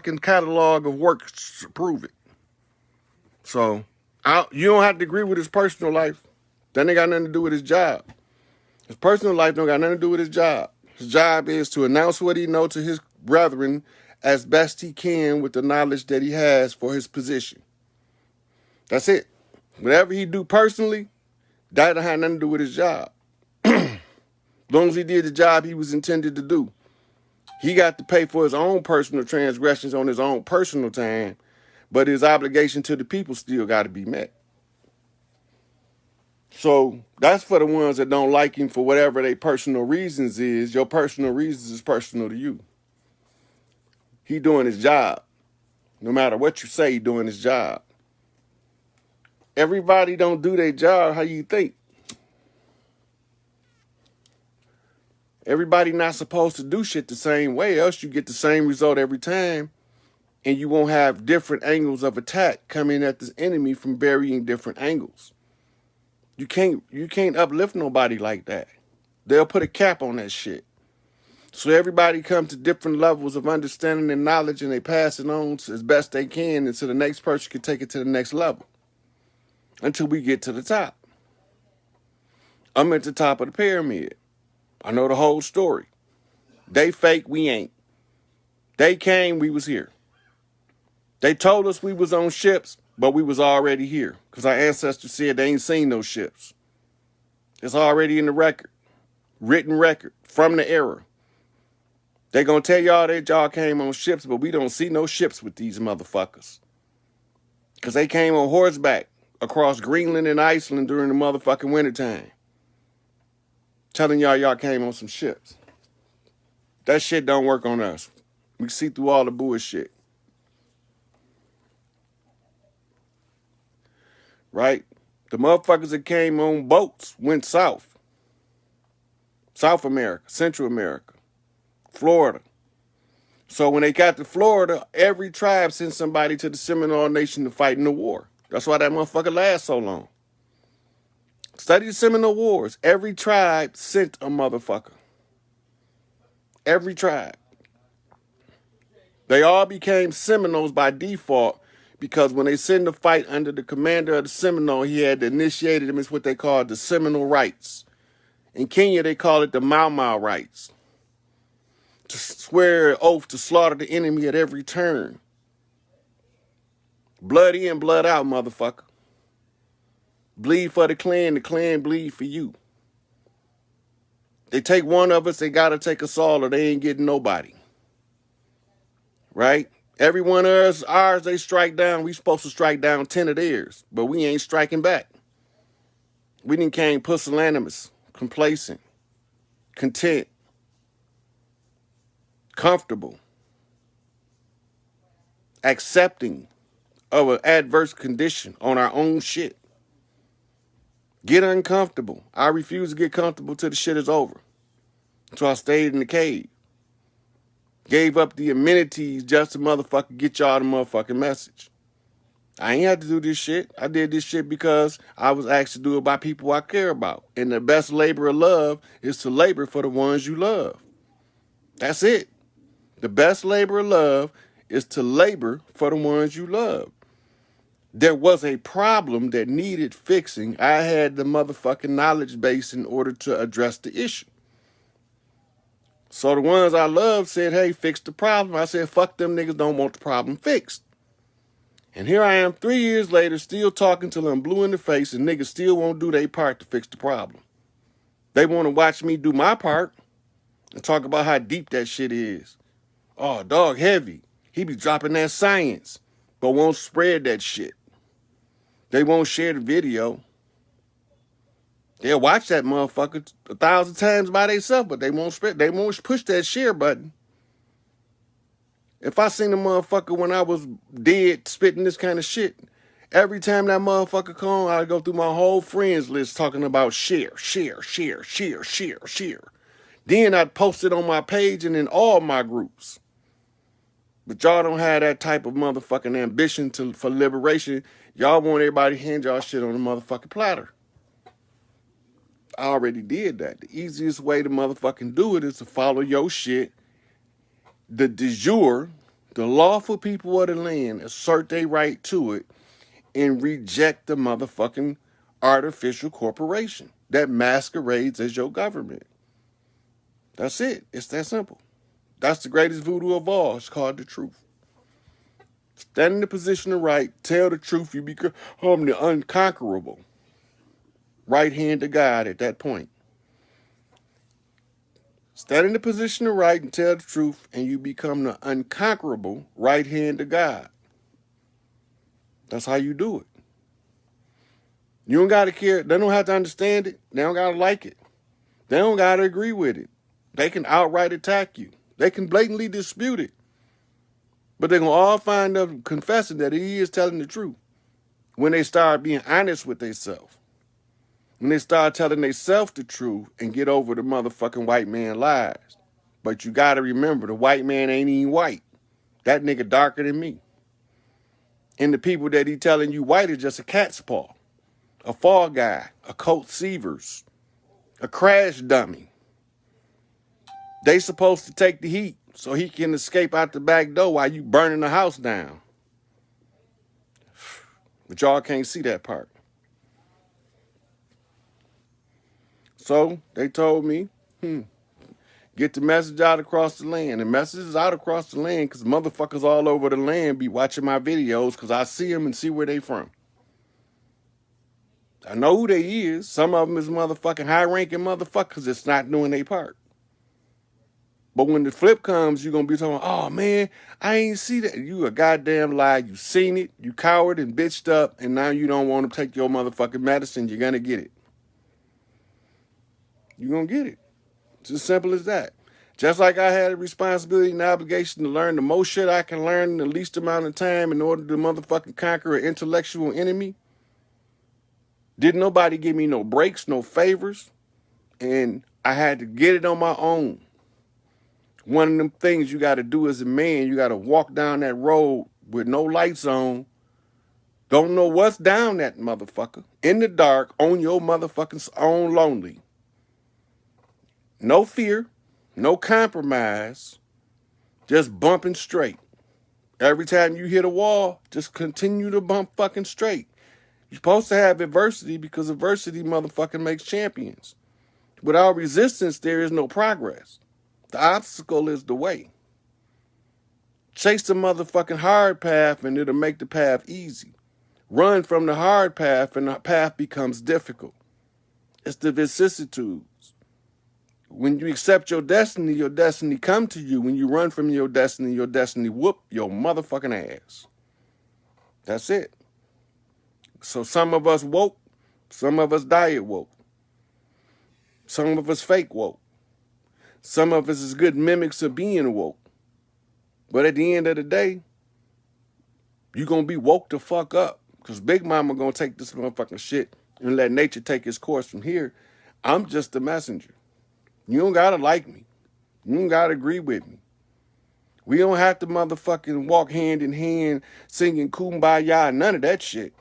catalog of work to prove it. So you don't have to agree with his personal life. That ain't got nothing to do with his job. His personal life don't got nothing to do with his job. His job is to announce what he knows to his brethren as best he can with the knowledge that he has for his position. That's it. Whatever he do personally, that don't have nothing to do with his job. As long as he did the job he was intended to do. He got to pay for his own personal transgressions on his own personal time, but his obligation to the people still got to be met. So that's for the ones that don't like him for whatever their personal reasons is. Your personal reasons is personal to you. He doing his job. No matter what you say, he doing his job. Everybody don't do their job how you think. Everybody not supposed to do shit the same way, else you get the same result every time, and you won't have different angles of attack coming at this enemy from varying different angles. You can't uplift nobody like that. They'll put a cap on that shit. So everybody comes to different levels of understanding and knowledge, and they pass it on as best they can until the next person can take it to the next level. Until we get to the top. I'm at the top of the pyramid. I know the whole story. They fake, we ain't. They came, we was here. They told us we was on ships, but we was already here. Because our ancestors said they ain't seen no ships. It's already in the record. Written record from the era. They gonna tell y'all that y'all came on ships, but we don't see no ships with these motherfuckers. Because they came on horseback across Greenland and Iceland during the motherfucking wintertime. Telling y'all came on some ships. That shit don't work on us. We see through all the bullshit. Right? The motherfuckers that came on boats went south. South America, Central America, Florida. So when they got to Florida, every tribe sent somebody to the Seminole Nation to fight in the war. That's why that motherfucker lasts so long. Study the Seminole Wars. Every tribe sent a motherfucker. Every tribe. They all became Seminoles by default because when they sent the fight under the commander of the Seminole, he had initiated them. It's what they call the Seminole Rights. In Kenya, they call it the Mau Mau Rights. To swear an oath to slaughter the enemy at every turn. Blood in, blood out, motherfucker. Bleed for the clan bleed for you. They take one of us, they gotta take us all, or they ain't getting nobody. Right? Every one of ours, they strike down. We supposed to strike down 10 of theirs, but we ain't striking back. We done came pusillanimous, complacent, content, comfortable, accepting of an adverse condition on our own shit. Get uncomfortable. I refuse to get comfortable till the shit is over. So I stayed in the cave. Gave up the amenities just to motherfucker get y'all the motherfucking message. I ain't had to do this shit. I did this shit because I was asked to do it by people I care about. And the best labor of love is to labor for the ones you love. That's it. The best labor of love is to labor for the ones you love. There was a problem that needed fixing. I had the motherfucking knowledge base in order to address the issue. So the ones I loved said, hey, fix the problem. I said, fuck them niggas, don't want the problem fixed. And here I am 3 years later, still talking till I'm blue in the face, and niggas still won't do their part to fix the problem. They want to watch me do my part and talk about how deep that shit is. Oh, dog heavy. He be dropping that science, but won't spread that shit. They won't share the video. They'll watch that motherfucker 1,000 times by themselves, but they won't spread. They won't push that share button. If I seen a motherfucker when I was dead spitting this kind of shit, every time that motherfucker come, I'd go through my whole friends list talking about share. Then I'd post it on my page and in all my groups. But y'all don't have that type of motherfucking ambition for liberation. Y'all want everybody to hand y'all shit on a motherfucking platter. I already did that. The easiest way to motherfucking do it is to follow your shit, the du jour, The lawful people of the land assert their right to it and reject the motherfucking artificial corporation that masquerades as your government. That's it. It's that simple. That's the greatest voodoo of all. It's called the truth. Stand in the position of right. Tell the truth. You become the unconquerable right hand of God at that point. Stand in the position of right and tell the truth, and you become the unconquerable right hand of God. That's how you do it. You don't got to care. They don't have to understand it. They don't got to like it. They don't got to agree with it. They can outright attack you. They can blatantly dispute it. But they're going to all find them confessing that he is telling the truth when they start being honest with themselves. When they start telling themselves the truth and get over the motherfucking white man lies. But you got to remember, the white man ain't even white. That nigga darker than me. And the people that he telling you white is just a cat's paw, a fall guy, a Colt Seavers, a crash dummy. They supposed to take the heat so he can escape out the back door while you burning the house down. But y'all can't see that part. So they told me, get the message out across the land. The message is out across the land because motherfuckers all over the land be watching my videos because I see them and see where they from. I know who they is. Some of them is motherfucking high-ranking motherfuckers that's not doing their part. But when the flip comes, you're going to be talking, oh, man, I ain't see that. You a goddamn lie. You seen it. You coward and bitched up, and now you don't want to take your motherfucking medicine. You're going to get it. You're going to get it. It's as simple as that. Just like I had a responsibility and obligation to learn the most shit I can learn in the least amount of time in order to motherfucking conquer an intellectual enemy. Didn't nobody give me no breaks, no favors, and I had to get it on my own. One of them things you got to do as a man, you got to walk down that road with no lights on, don't know what's down that motherfucker, in the dark, on your motherfucking own lonely. No fear, no compromise, just bumping straight. Every time you hit a wall, just continue to bump fucking straight. You're supposed to have adversity because adversity motherfucking makes champions. Without resistance, there is no progress. The obstacle is the way. Chase the motherfucking hard path and it'll make the path easy. Run from the hard path and the path becomes difficult. It's the vicissitudes. When you accept your destiny come to you. When you run from your destiny whoop your motherfucking ass. That's it. So some of us woke, some of us diet woke. Some of us fake woke. Some of us is good mimics of being woke. But at the end of the day, you're going to be woke the fuck up. Because Big Mama going to take this motherfucking shit and let nature take its course from here. I'm just the messenger. You don't got to like me. You don't got to agree with me. We don't have to motherfucking walk hand in hand singing Kumbaya, none of that shit.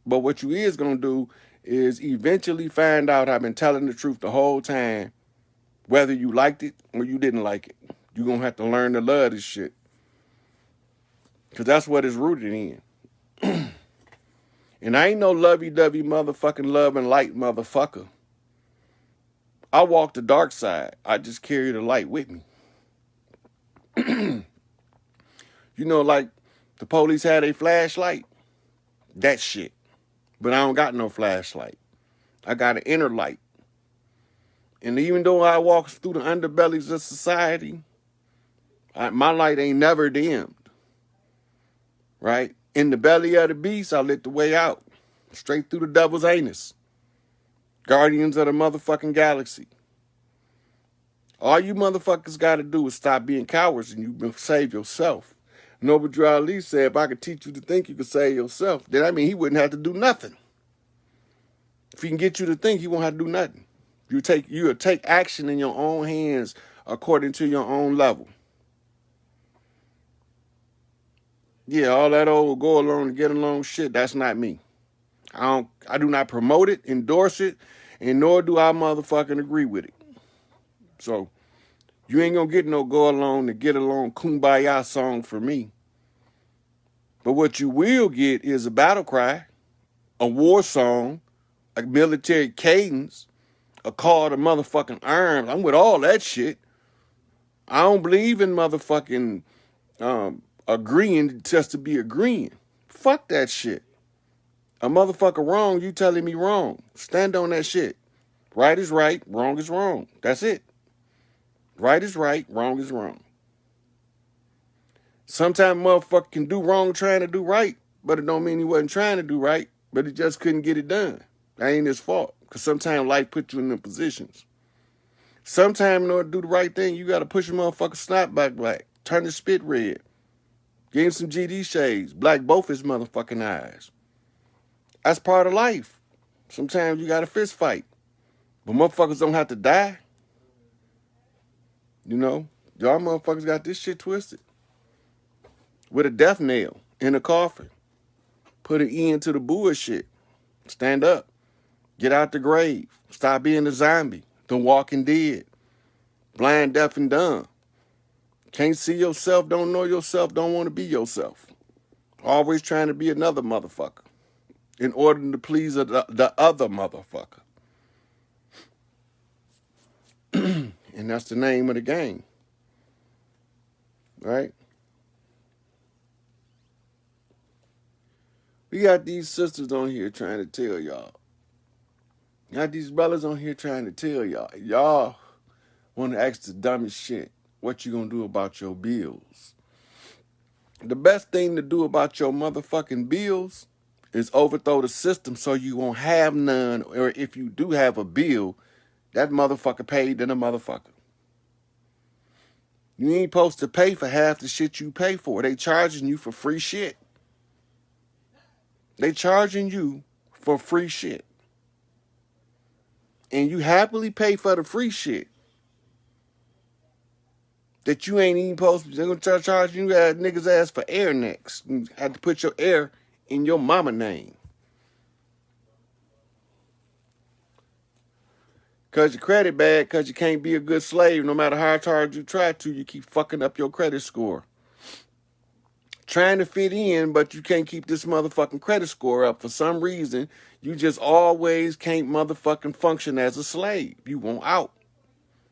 But what you is going to do is eventually find out I've been telling the truth the whole time. Whether you liked it or you didn't like it. You're going to have to learn to love this shit. Because that's what it's rooted in. And I ain't no lovey-dovey motherfucking love and light motherfucker. I walk the dark side. I just carry the light with me. You know, like the police had a flashlight. That shit. But I don't got no flashlight. I got an inner light. And even though I walk through the underbellies of society, my light ain't never dimmed. Right? In the belly of the beast, I lit the way out. Straight through the devil's anus. Guardians of the motherfucking galaxy. All you motherfuckers got to do is stop being cowards and you can save yourself. Noble Drew Ali said, if I could teach you to think you could save yourself, then I mean he wouldn't have to do nothing. If he can get you to think, he won't have to do nothing. You'll take action in your own hands according to your own level. Yeah, all that old go along and get along shit, that's not me. I do not promote it, endorse it, and nor do I motherfucking agree with it. So, You ain't gonna get no go along to get along kumbaya song from me. But what you will get is a battle cry, a war song, a military cadence, a call to motherfucking arms. I'm with all that shit. I don't believe in motherfucking agreeing just to be agreeing. Fuck that shit. A motherfucker wrong, you telling me wrong. Stand on that shit. Right is right, wrong is wrong. That's it. Right is right, wrong is wrong. Sometimes motherfucker can do wrong trying to do right, but it don't mean he wasn't trying to do right, but he just couldn't get it done. That ain't his fault. Because sometimes life puts you in them positions. Sometimes in order to do the right thing, you got to push a motherfucker snot back black. Turn the spit red. Give him some GD shades. Black both his motherfucking eyes. That's part of life. Sometimes you got to fist fight. But motherfuckers don't have to die. You know? Y'all motherfuckers got this shit twisted. With a death nail in a coffin. Put an end to the bullshit. Stand up. Get out the grave. Stop being a zombie. The Walking Dead. Blind, deaf, and dumb. Can't see yourself, don't know yourself, don't want to be yourself. Always trying to be another motherfucker in order to please the other motherfucker. And that's the name of the game. Right? We got these sisters on here trying to tell y'all. Got these brothers on here trying to tell y'all. Y'all want to ask the dumbest shit. What you gonna do about your bills? The best thing to do about your motherfucking bills is overthrow the system so you won't have none, or if you do have a bill, that motherfucker paid than a motherfucker. You ain't supposed to pay for half the shit you pay for. They charging you for free shit. They charging you for free shit. And you happily pay for the free shit that you ain't even supposed to. They're going to charge you niggas ass for air next. You have to put your air in your mama name. Because your credit bad, because you can't be a good slave. No matter how hard you try to, you keep fucking up your credit score. Trying to fit in, but you can't keep this motherfucking credit score up. For some reason, you just always can't motherfucking function as a slave. You want out.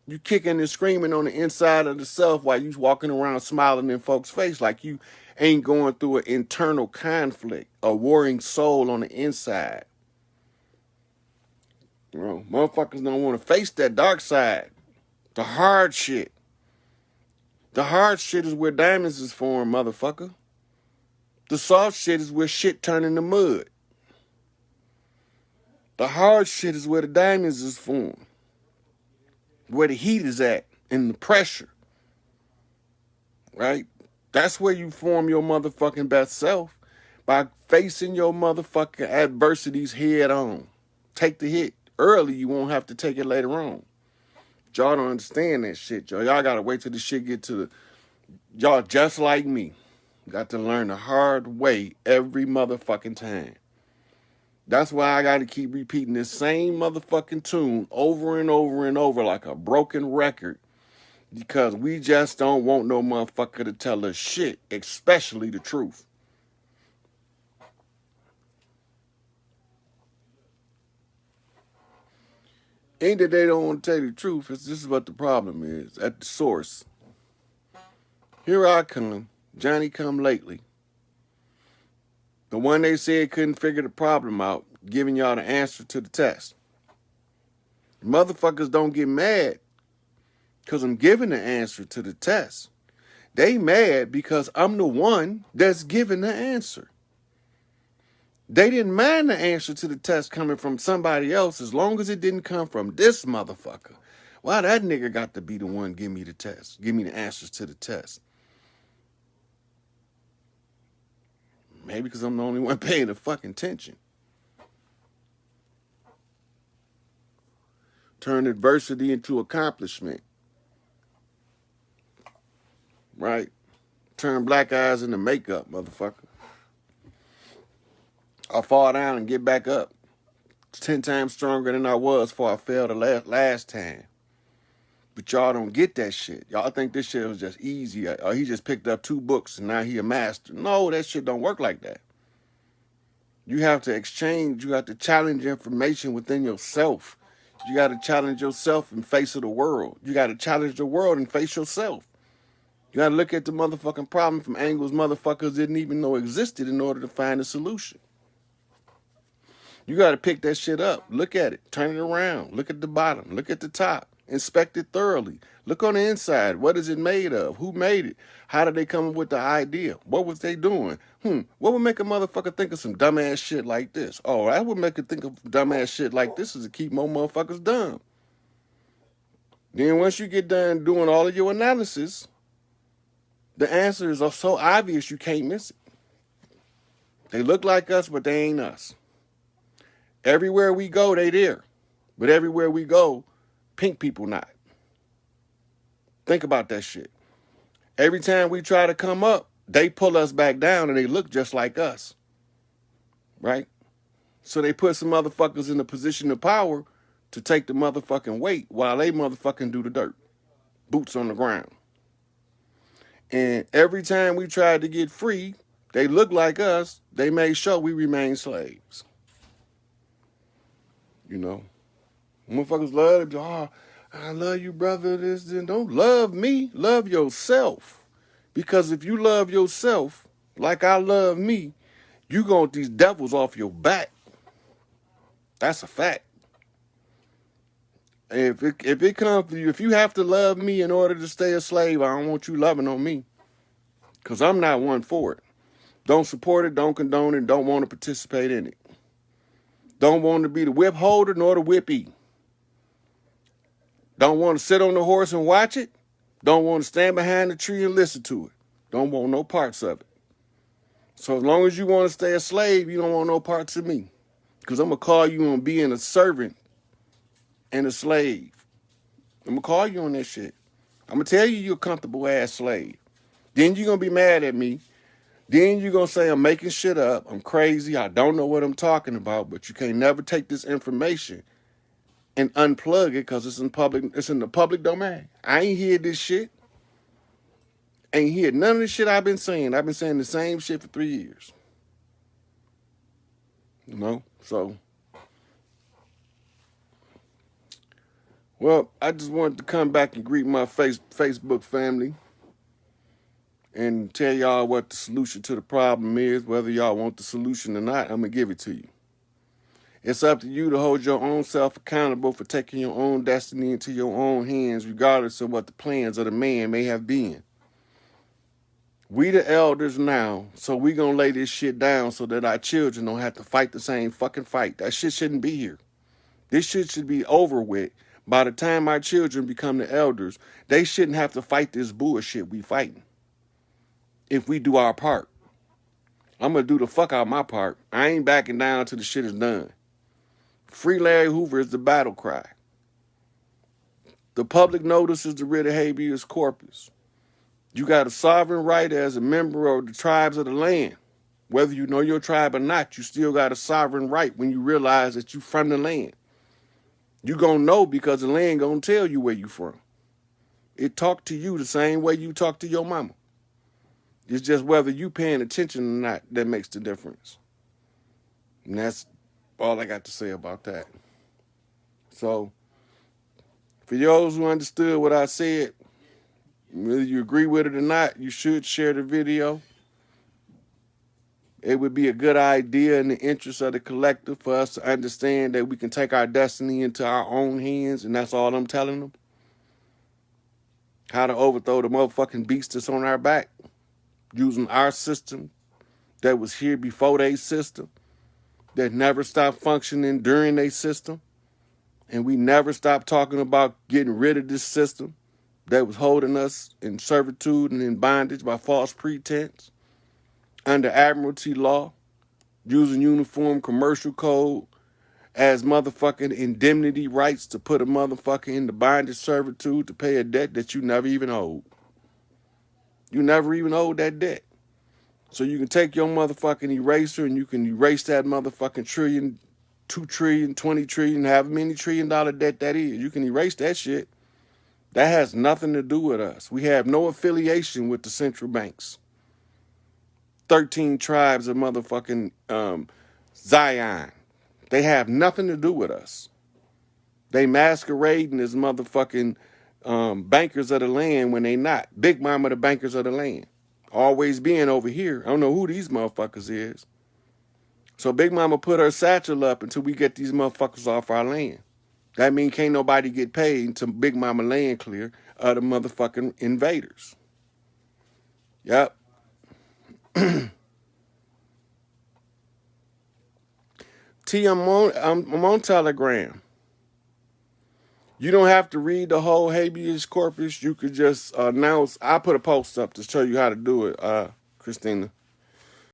You kicking and screaming on the inside of the self while you walking around smiling in folks' face like you ain't going through an internal conflict, a warring soul on the inside. You know, motherfuckers don't want to face that dark side. The hard shit. The hard shit is where diamonds is formed, motherfucker. The soft shit is where shit turn into mud. The hard shit is where the diamonds is formed. Where the heat is at and the pressure. Right? That's where you form your motherfucking best self. By facing your motherfucking adversities head on. Take the hit early, you won't have to take it later on. Y'all don't understand that shit, y'all. Y'all gotta wait till the shit get to the... Y'all just like me. Got to learn the hard way every motherfucking time. That's why I got to keep repeating this same motherfucking tune over and over and over like a broken record. Because we just don't want no motherfucker to tell us shit, especially the truth. Ain't that they don't want to tell you the truth. This is what the problem is at the source. Here I come, Johnny come lately. The one they said couldn't figure the problem out, giving y'all the answer to the test. Motherfuckers don't get mad because I'm giving the answer to the test. They mad because I'm the one that's giving the answer. They didn't mind the answer to the test coming from somebody else as long as it didn't come from this motherfucker. Why that nigga got to be the one give me the test, give me the answers to the test? Maybe because I'm the only one paying the fucking attention. Turn adversity into accomplishment. Right? Turn black eyes into makeup, motherfucker. I'll fall down and get back up. 10 times stronger than I was before I fell the last time. But y'all don't get that shit. Y'all think this shit was just easy. Or he just picked up 2 books and now he a master. No, that shit don't work like that. You have to exchange. You have to challenge information within yourself. You got to challenge yourself in face of the world. You got to challenge the world and face yourself. You got to look at the motherfucking problem from angles motherfuckers didn't even know existed in order to find a solution. You got to pick that shit up. Look at it. Turn it around. Look at the bottom. Look at the top. Inspect it thoroughly. Look on the inside. What is it made of? Who made it? How did they come up with the idea? What was they doing? What would make a motherfucker think of some dumbass shit like this? Oh, that would make it think of dumbass shit like this is to keep more motherfuckers dumb. Then once you get done doing all of your analysis, the answers are so obvious you can't miss it. They look like us, but they ain't us. Everywhere we go, they there. But everywhere we go, pink people not. Think about that shit. Every time we try to come up, they pull us back down and they look just like us. Right? So they put some motherfuckers in a position of power to take the motherfucking weight while they motherfucking do the dirt. Boots on the ground. And every time we tried to get free, they look like us. They made sure we remain slaves. You know, motherfuckers love to, oh, I love you, brother. This, then don't love me. Love yourself. Because if you love yourself like I love me, you gonna want these devils off your back. That's a fact. If it comes to you, if you have to love me in order to stay a slave, I don't want you loving on me. Because I'm not one for it. Don't support it, don't condone it, don't want to participate in it. Don't want to be the whip holder nor the whippy. Don't want to sit on the horse and watch it. Don't want to stand behind the tree and listen to it. Don't want no parts of it. So as long as you want to stay a slave, you don't want no parts of me. Because I'm going to call you on being a servant and a slave. I'm going to call you on that shit. I'm going to tell you you're a comfortable ass slave. Then you're going to be mad at me. Then you're going to say I'm making shit up. I'm crazy. I don't know what I'm talking about. But you can't never take this information and unplug it because it's in the public domain. I ain't hear this shit. Ain't hear none of the shit I've been saying. I've been saying the same shit for 3 years. You know? So, well, I just wanted to come back and greet my Facebook family and tell y'all what the solution to the problem is. Whether y'all want the solution or not, I'm going to give it to you. It's up to you to hold your own self accountable for taking your own destiny into your own hands, regardless of what the plans of the man may have been. We the elders now, so we going to lay this shit down so that our children don't have to fight the same fucking fight. That shit shouldn't be here. This shit should be over with. By the time our children become the elders, they shouldn't have to fight this bullshit we fighting. If we do our part. I'm going to do the fuck out my part. I ain't backing down till the shit is done. Free Larry Hoover is the battle cry. The public notice is the writ of habeas corpus. You got a sovereign right as a member of the tribes of the land. Whether you know your tribe or not, you still got a sovereign right when you realize that you from the land. You gonna know because the land gonna tell you where you from. It talk to you the same way you talk to your mama. It's just whether you paying attention or not that makes the difference. And that's all I got to say about that. So, for those who understood what I said, whether you agree with it or not, you should share the video. It would be a good idea in the interest of the collective for us to understand that we can take our destiny into our own hands, and that's all I'm telling them. How to overthrow the motherfucking beast that's on our back, using our system that was here before their system, that never stopped functioning during their system, and we never stopped talking about getting rid of this system that was holding us in servitude and in bondage by false pretense, under admiralty law, using uniform commercial code as motherfucking indemnity rights to put a motherfucker into bondage servitude to pay a debt that you never even owed. You never even owed that debt. So you can take your motherfucking eraser and you can erase that motherfucking trillion, 2 trillion, 20 trillion, however many $1 trillion debt that is. You can erase that shit. That has nothing to do with us. We have no affiliation with the central banks. 13 tribes of motherfucking Zion. They have nothing to do with us. They masquerading as motherfucking bankers of the land when they not. Big Mama the bankers of the land. Always being over here. I don't know who these motherfuckers is. So Big Mama put her satchel up until we get these motherfuckers off our land. That means can't nobody get paid until Big Mama land clear of the motherfucking invaders. Yep. T, I'm on Telegram. You don't have to read the whole habeas corpus. You could just announce. I put a post up to show you how to do it, Christina.